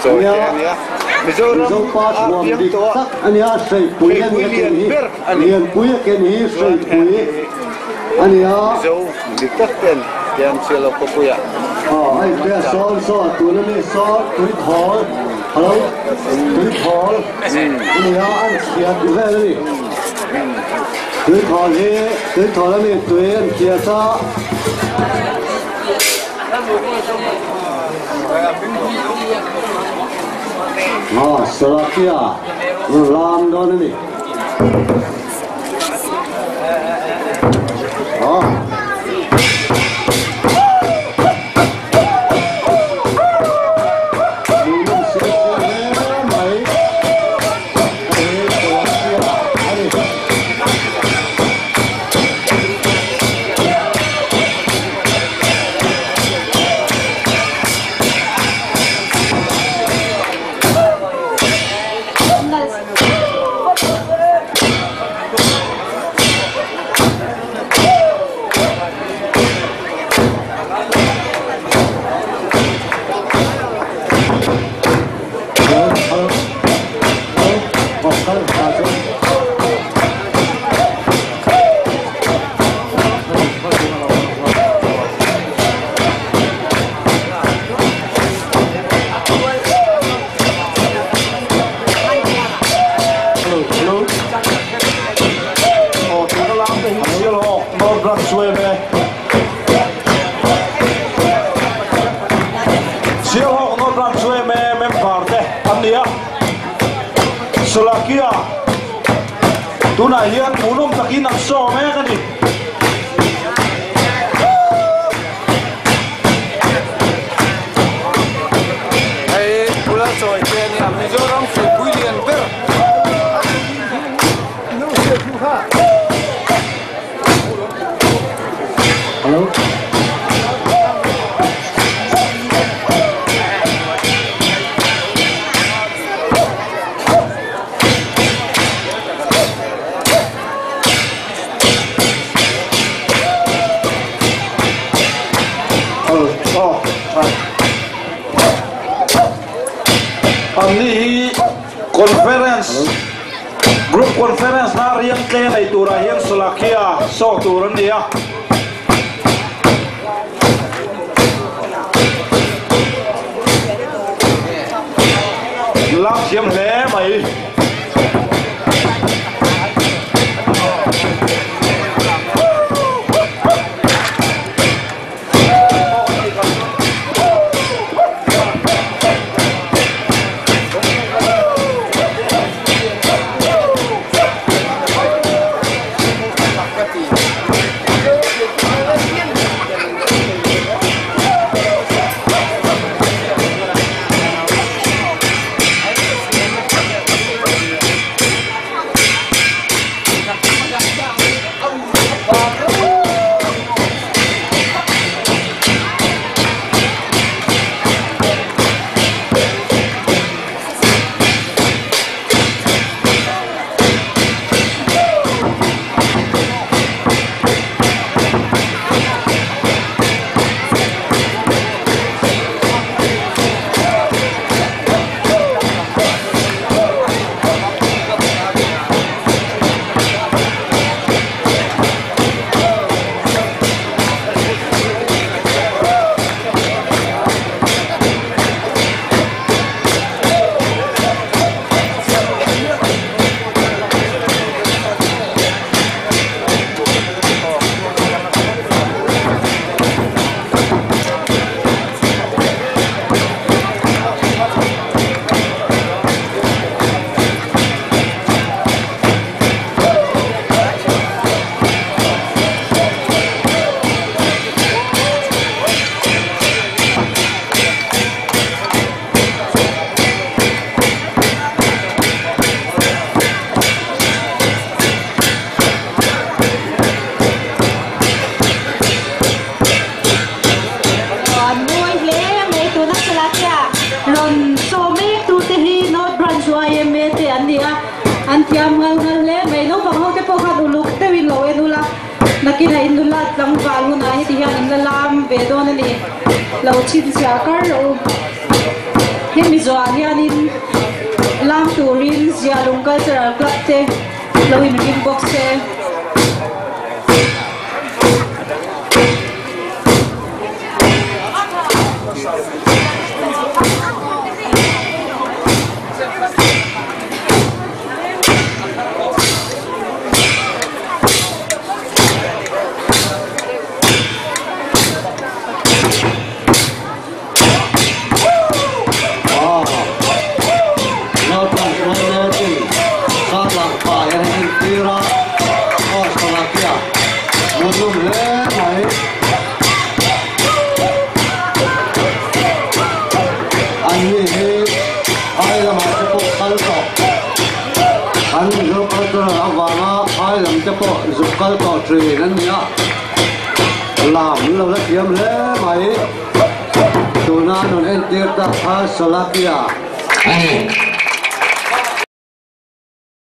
rồi kia Mizoram tiêm to anh ya say pui liền pui cái này say pui anh ya Mizo đi tất tiền tiêm xe lộc có pui à anh bây giờ so tụi nó đi so tụi thò hello tụi thò anh ya anh kia đi về đi tụi thò nó đi tụi anh kia sao Slovakia, làm đó này. Slovakia, tu na hian munum takin ang so me kani. Hey, pula soy kia ni Mizoram se William Ber. No se puha. Hello. Ini conference group conference na riang tle na itura hiang Slovakia so turan dia lap siam le mai Antiam ngal le mai no bang ho te po kha uluk te win lo enula nakin ha inula tlang valu na hi ti hian in lam ve don ani lo chin sia kar lo Hiện bây giờ hianin làm turin Zialung Cultural Club te lawin ring box te Kalko tree nan ya lam lo la tiam le mai tuna non entir ta ha salakia